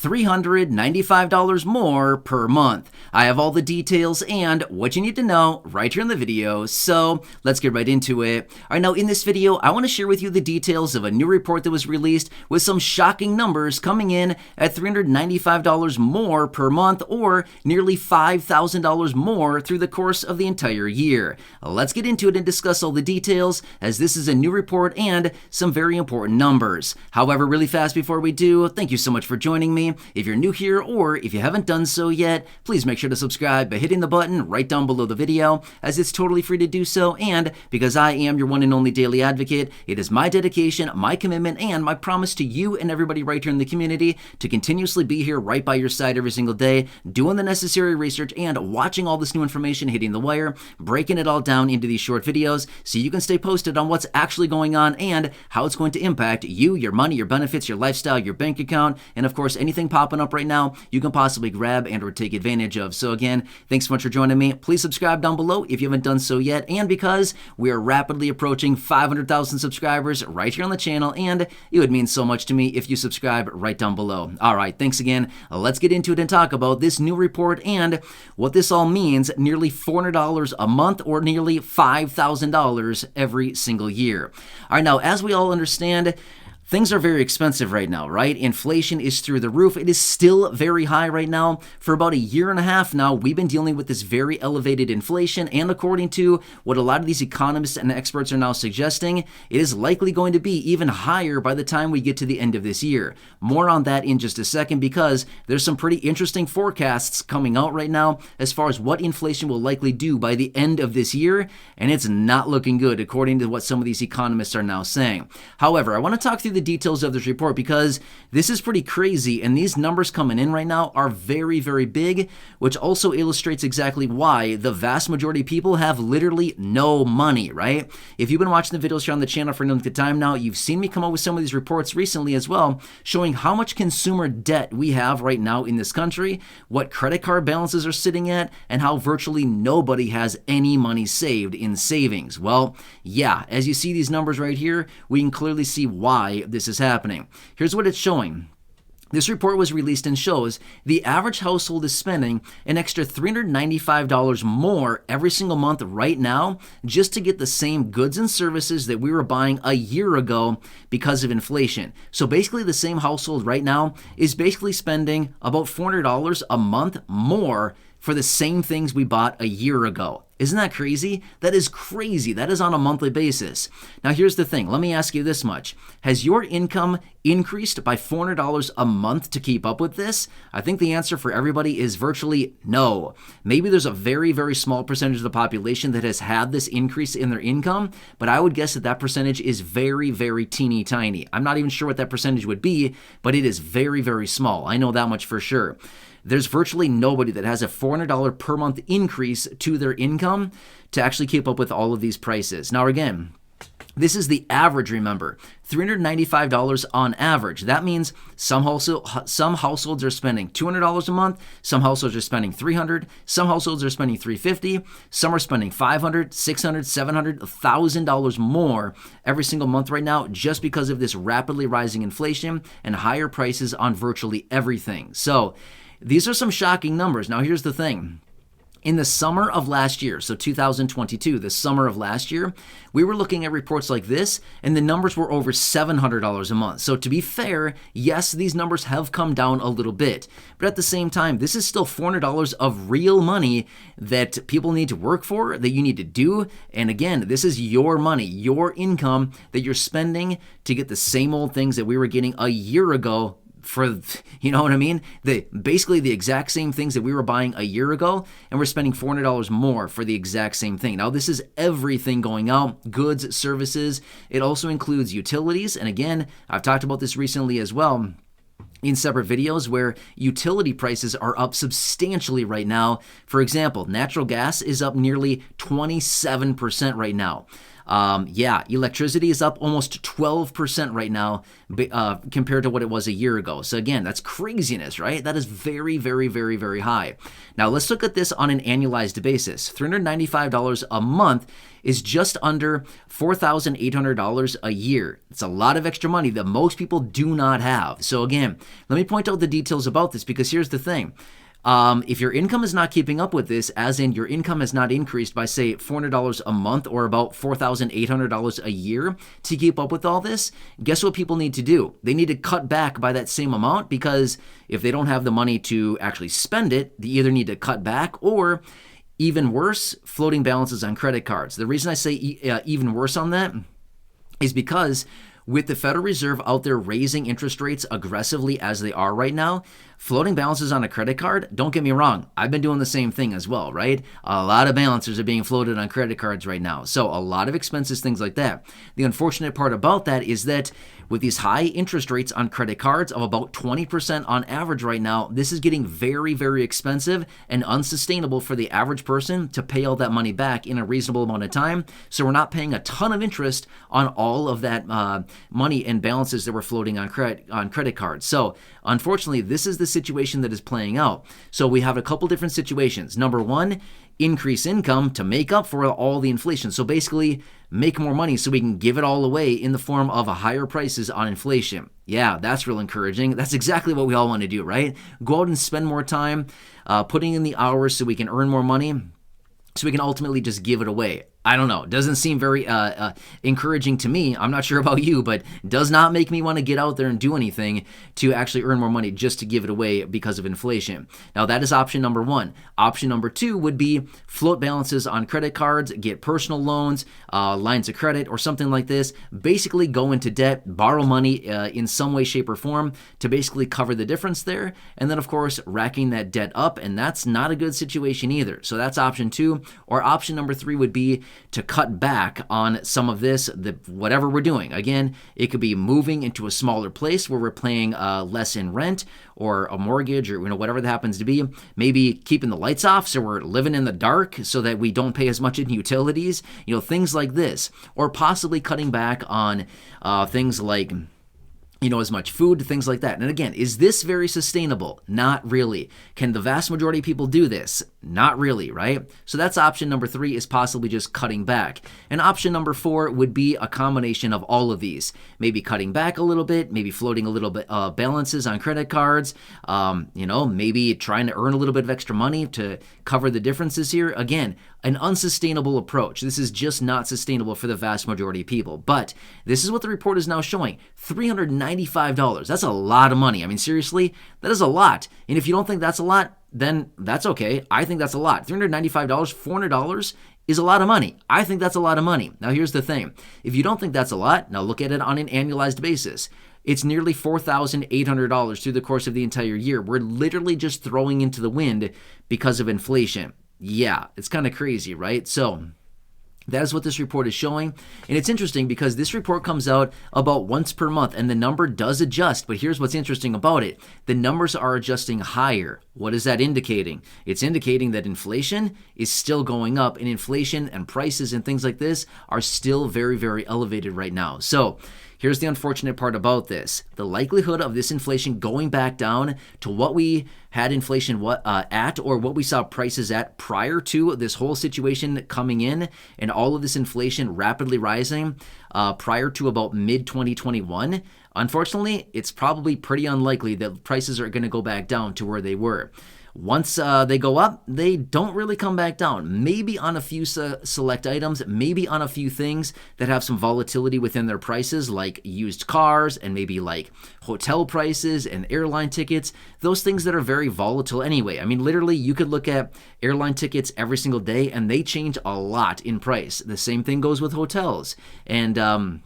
$395 more per month. I have all the details and what you need to know right here in the video, so let's get right into it. All right, now in this video, I want to share with you the details of a new report that was released with some shocking numbers coming in at $395 more per month, or nearly $5,000 more through the course of the entire year. Let's get into it and discuss all the details, as this is a new report and some very important numbers. However, really fast before we do, thank you so much for joining me. If you're new here or if you haven't done so yet, please make sure to subscribe by hitting the button right down below the video, as it's totally free to do so, and because I am your one and only daily advocate, it is my dedication, my commitment, and my promise to you and everybody right here in the community to continuously be here right by your side every single day, doing the necessary research and watching all this new information hitting the wire, breaking it all down into these short videos so you can stay posted on what's actually going on and how it's going to impact you, your money, your benefits, your lifestyle, your bank account, and of course anything popping up right now you can possibly grab and or take advantage of. So again, thanks so much for joining me. Please subscribe down below if you haven't done so yet, and because we are rapidly approaching 500,000 subscribers right here on the channel, and it would mean so much to me if you subscribe right down below. All right, thanks again. Let's get into it and talk about this new report and what this all means. Nearly $400 a month, or nearly $5,000 every single year. All right, now as we all understand, things are very expensive right now, right? Inflation is through the roof. It is still very high right now. For about a year and a half now, we've been dealing with this very elevated inflation, and according to what a lot of these economists and experts are now suggesting, it is likely going to be even higher by the time we get to the end of this year. More on that in just a second, because there's some pretty interesting forecasts coming out right now as far as what inflation will likely do by the end of this year, and it's not looking good according to what some of these economists are now saying. However, I want to talk through the details of this report because this is pretty crazy, and these numbers coming in right now are very, very big, which also illustrates exactly why the vast majority of people have literally no money, right? If you've been watching the videos here on the channel for a length of time now, you've seen me come up with some of these reports recently as well, showing how much consumer debt we have right now in this country, what credit card balances are sitting at, and how virtually nobody has any money saved in savings. Well, yeah, as you see these numbers right here, we can clearly see why this is happening. Here's what it's showing. This report was released and shows the average household is spending an extra $395 more every single month right now just to get the same goods and services that we were buying a year ago because of inflation. So basically the same household right now is basically spending about $400 a month more for the same things we bought a year ago. Isn't that crazy? That is crazy. That is on a monthly basis. Now here's the thing. Let me ask you this much. Has your income increased by $400 a month to keep up with this? I think the answer for everybody is virtually no. Maybe there's a very, very small percentage of the population that has had this increase in their income, but I would guess that that percentage is very, very teeny tiny. I'm not even sure what that percentage would be, but it is very, very small. I know that much for sure. There's virtually nobody that has a $400 per month increase to their income to actually keep up with all of these prices. Now again, this is the average, remember, $395 on average. That means some households are spending $200 a month, some households are spending $300, some households are spending $350, some are spending $500, $600, $700, $1,000 more every single month right now just because of this rapidly rising inflation and higher prices on virtually everything. So these are some shocking numbers. Now here's the thing. In the summer of last year, so 2022, the summer of last year, we were looking at reports like this, and the numbers were over $700 a month. So to be fair, yes, these numbers have come down a little bit, but at the same time, this is still $400 of real money that people need to work for, that you need to do. And again, this is your money, your income that you're spending to get the same old things that we were getting a year ago for, you know what I mean? Basically the exact same things that we were buying a year ago, and we're spending $400 more for the exact same thing. Now, this is everything going out, goods, services. It also includes utilities. And again, I've talked about this recently as well in separate videos, where utility prices are up substantially right now. For example, natural gas is up nearly 27% right now. Yeah, electricity is up almost 12% right now compared to what it was a year ago. So again, that's craziness, right? That is very, very, very, very high. Now let's look at this on an annualized basis. $395 a month is just under $4,800 a year. It's a lot of extra money that most people do not have. So again, let me point out the details about this, because here's the thing. If your income is not keeping up with this, as in your income has not increased by, say, $400 a month or about $4,800 a year to keep up with all this, guess what people need to do? They need to cut back by that same amount, because if they don't have the money to actually spend it, they either need to cut back, or even worse, floating balances on credit cards. The reason I say even worse on that is because with the Federal Reserve out there raising interest rates aggressively as they are right now, floating balances on a credit card, don't get me wrong, I've been doing the same thing as well, right? A lot of balances are being floated on credit cards right now. So a lot of expenses, things like that. The unfortunate part about that is that with these high interest rates on credit cards of about 20% on average right now, this is getting very, very expensive and unsustainable for the average person to pay all that money back in a reasonable amount of time. So we're not paying a ton of interest on all of that money and balances that we're floating on credit cards. So unfortunately, this is the situation that is playing out. So we have a couple different situations. Number one, increase income to make up for all the inflation. So basically, make more money so we can give it all away in the form of higher prices on inflation. Yeah, that's real encouraging. That's exactly what we all want to do, right? Go out and spend more time putting in the hours so we can earn more money, so we can ultimately just give it away. I don't know. Doesn't seem very encouraging to me. I'm not sure about you, but does not make me want to get out there and do anything to actually earn more money just to give it away because of inflation. Now, that is option number one. Option number two would be float balances on credit cards, get personal loans, lines of credit, or something like this. Basically go into debt, borrow money in some way, shape, or form to basically cover the difference there. And then, of course, racking that debt up, and that's not a good situation either. So that's option two. Or option number three would be to cut back on some of this, whatever we're doing. Again, it could be moving into a smaller place where we're paying less in rent or a mortgage, or whatever that happens to be. Maybe keeping the lights off so we're living in the dark so that we don't pay as much in utilities, things like this. Or possibly cutting back on things like as much food, things like that. And again, is this very sustainable? Not really. Can the vast majority of people do this? Not really, right? So that's option number three, is possibly just cutting back. And option number four would be a combination of all of these. Maybe cutting back a little bit, maybe floating a little bit balances on credit cards, maybe trying to earn a little bit of extra money to cover the differences here. Again, an unsustainable approach. This is just not sustainable for the vast majority of people. But this is what the report is now showing. $395. That's a lot of money. I mean, seriously, that is a lot. And if you don't think that's a lot, then that's okay. I think that's a lot. $395, $400 is a lot of money. I think that's a lot of money. Now, here's the thing. If you don't think that's a lot, now look at it on an annualized basis. It's nearly $4,800 through the course of the entire year. We're literally just throwing into the wind because of inflation. Yeah, it's kind of crazy, right? So that is what this report is showing. And it's interesting because this report comes out about once per month, and the number does adjust. But here's what's interesting about it. The numbers are adjusting higher. What is that indicating? It's indicating that inflation is still going up, and inflation and prices and things like this are still very, very elevated right now. So here's the unfortunate part about this. The likelihood of this inflation going back down to what we had inflation at, or what we saw prices at prior to this whole situation coming in and all of this inflation rapidly rising prior to about mid-2021, unfortunately, it's probably pretty unlikely that prices are going to go back down to where they were. Once they go up, they don't really come back down. Maybe on a few select items, maybe on a few things that have some volatility within their prices, like used cars and maybe like hotel prices and airline tickets, those things that are very volatile anyway. I mean, literally, you could look at airline tickets every single day and they change a lot in price. The same thing goes with hotels and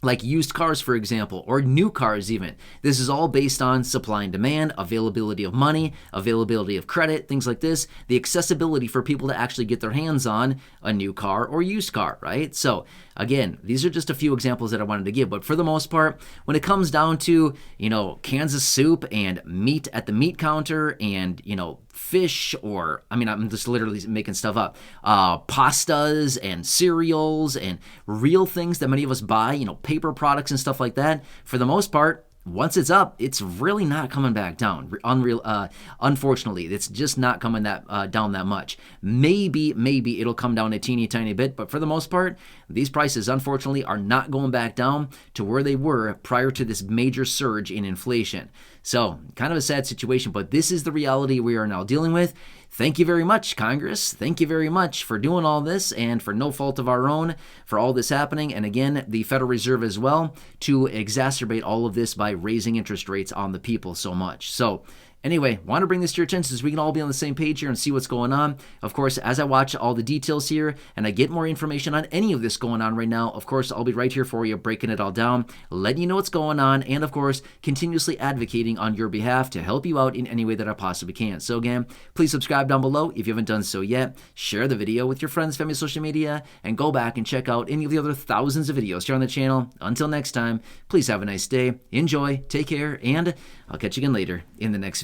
like used cars, for example, or new cars even. This is all based on supply and demand, availability of money, availability of credit, things like this, the accessibility for people to actually get their hands on a new car or used car, right? So again, these are just a few examples that I wanted to give, but for the most part, when it comes down to, cans of soup and meat at the meat counter and, fish, or I'm just literally making stuff up, pastas and cereals and real things that many of us buy, paper products and stuff like that, for the most part, once it's up, it's really not coming back down. Unfortunately, it's just not coming down that much. Maybe it'll come down a teeny tiny bit, but for the most part, these prices, unfortunately, are not going back down to where they were prior to this major surge in inflation. So, kind of a sad situation, but this is the reality we are now dealing with. Thank you very much, Congress. Thank you very much for doing all this and for no fault of our own for all this happening. And again, the Federal Reserve as well to exacerbate all of this by raising interest rates on the people so much. So anyway, want to bring this to your attention so we can all be on the same page here and see what's going on. Of course, as I watch all the details here and I get more information on any of this going on right now, of course, I'll be right here for you, breaking it all down, letting you know what's going on, and of course, continuously advocating on your behalf to help you out in any way that I possibly can. So again, please subscribe down below if you haven't done so yet. Share the video with your friends, family, social media, and go back and check out any of the other thousands of videos here on the channel. Until next time, please have a nice day, enjoy, take care, and I'll catch you again later in the next video.